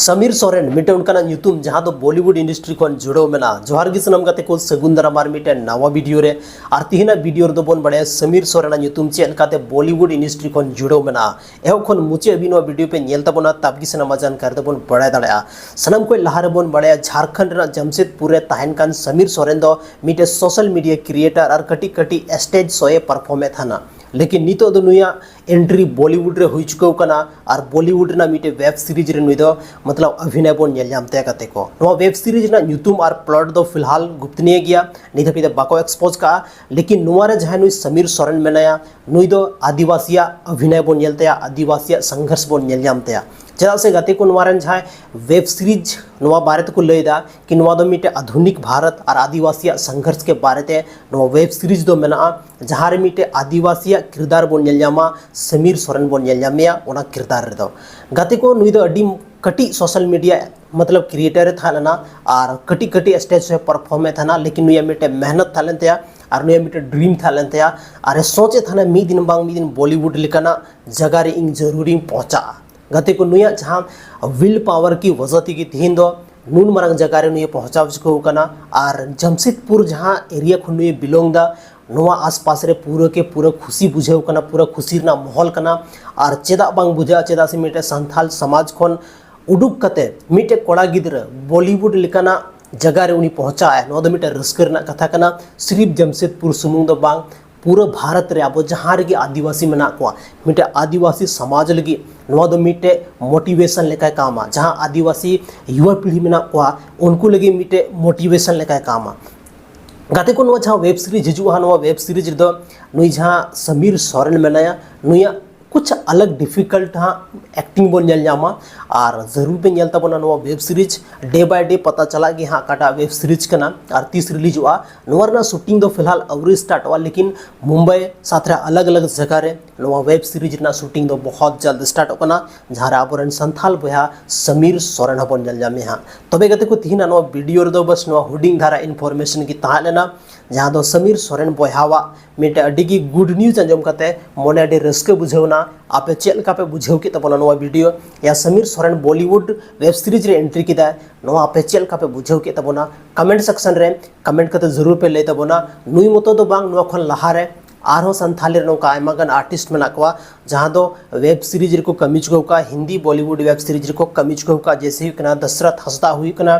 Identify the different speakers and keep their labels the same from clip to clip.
Speaker 1: समीर सोरेन मिटे उनका ᱧᱩᱛᱩᱢ जहाँ दो बॉलीवुड इंडस्ट्री खन जुड़ो मेना जोहार गी सनम गाते को सगुन दरामार मिटे नवा वीडियो रे और तिहिना वीडियो रे दो बोन बड़े समीर सोरेन ᱧᱩᱛᱩᱢ चेल काते बॉलीवुड इंडस्ट्री खन जुड़ो मेना एहो खन मुचे अभी नो वीडियो पे नेल तबोना तब गी सनम जानकारी दो बोन बड़ाय दाड़या सनम को लहारे बोन बड़ाय झारखंड रे जमशेदपुर रे ताहन कान समीर सोरेन दो मिटे सोशल मीडिया क्रिएटर और कटी कटी स्टेज शोए परफॉर्मे थाना लेकिन नितो दो नुया एंट्री बॉलीवुड रे हुई चुका कना और बॉलीवुड ना मिटे वेब सीरीज रे नुई दो मतलब अभिनय बोन नेल जामते काते को नो वेब सीरीज ना ᱧᱩᱛᱩᱢ और प्लॉट दो फिलहाल गुप्तनीय गया नित हबी बाको एक्सपोज का लेकिन नुआ रे जहां नुई समीर सोरेन मेनाया नुई दो आदिवासिया अभिनय बोन नेलते आदिवासिया संघर्ष बोन नेल जामते चेदा से गाते को नुआ रे जहां वेब सीरीज नुआ बारे को लैदा कि नुआ दो मिटे आधुनिक भारत और आदिवासिया संघर्ष के बारे ते नुआ वेब सीरीज दो मेना जहां रे मिटे आदिवासिया किरदार bone nail Jama Sameer Soren bone nail Jamia ओना किरदार रे दो गाते को नुई दो अडी कटी सोशल मीडिया मतलब क्रिएटर था लेना और कटी कटी स्टेज से परफॉर्म था ना लेकिन नुया मिटे मेहनत था लेते और नुया मिटे ड्रीम था लेते और सोचे था ना मी दिन बॉलीवुड लिखना जगह रे इन जरूरी पहुंचा गते को नुया जहां विल पावर की वजह थी कि तीन दो नून मरंग जगह रे नुया पहुंचा चुको कना और जमशेदपुर जहां एरिया खु नुया बिलोंग दा नोआ आसपास रे पूरा के पूरा खुशी बुझेव कना पूरा खुशी ना माहौल कना और चेदा बांग बुझा चेदा से मिटे संथाल समाज खन उडुक कते मिटे कोड़ा गिद्र बॉलीवुड लिकाना जगह रे उनी पहुंचा है नो दो मिटे रस्कर ना कथा कना सिर्फ जमशेदपुर सुमुंग दो बांग पूरा भारत रे अब जहां रे आदिवासी मना को मिटे आदिवासी समाज लगी नो दो मिटे मोटिवेशन लेका काम जहां आदिवासी युवा पीढ़ी मना को उनको लगी मिटे मोटिवेशन लेका काम गाते को जहाँ वेब सीरीज हिजुआ वेब सीरीज दो नुई जहाँ समीर सोरेन मेनाया नुया कुछ अलग डिफिकल्ट हाँ एक्टिंग बोन नेल जामा और जरूर पे नेल तबना नो web series day by day पता चला कि हाँ काटा वेब सीरीज कना और 30 रिलीज हुआ नोरना शूटिंग दो फिलहाल अवरी स्टार्ट हुआ लेकिन मुंबई साथ रे अलग अलग जगह रे नो वेब सीरीज ना शूटिंग दो बहुत जल्द स्टार्ट होना जहाँ आबोरन संथाल बया समीर सोरेन हबन नेल जामे हाँ तबे गते को तीन नो वीडियो दो बस नो हुडिंग धारा इन्फॉर्मेशन की ताहा लेना जहाँ दो समीर सोरेन बयावा मिटे अडिगी गुड न्यूज अंजम कते मोने अडी रस्के बुझेवना आपे चेल का पे बुझेव के तबना नो वीडियो या समीर सोरेन बॉलीवुड वेब सीरीज रे एंट्री किदा नो आपे चेल का पे बुझेव के तबना कमेंट सेक्शन रे कमेंट कते जरूर पे ले तबना नुई मतो दो बांग नो खन लहारे आरो संथाली रे नोका आयमागन आर्टिस्ट मेना को जहाँ दो वेब सीरीज रे को कमी चुका का हिंदी बॉलीवुड वेब सीरीज रे को कमी चुका का जैसे हुई कना दशरथ हंसदा हुई कना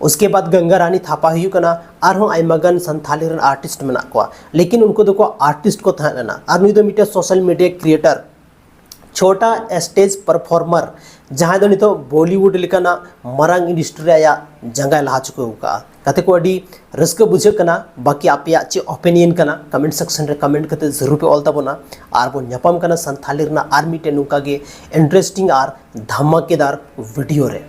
Speaker 1: उसके बाद गंगा रानी थापा हुई कना आरो आयमागन संथाली रे आर्टिस्ट मेना को लेकिन उनको देखो आर्टिस्ट को था लेना और नुई दो मिटे सोशल मीडिया क्रिएटर छोटा स्टेज परफॉर्मर जहाँ दो नितो बॉलीवुड लिकाना मरांग इंडस्ट्री या जंगा लहा चुको का कते को अडी रस्के बुझे कना बाकी आपया चे ओपिनियन कना कमेंट सेक्शन रे कमेंट कते जरूर पे ऑल तबना आर बो न्यापम कना संथाली रे आर्मी टे नुका गे इंटरेस्टिंग आर धमाकेदार वीडियो रे।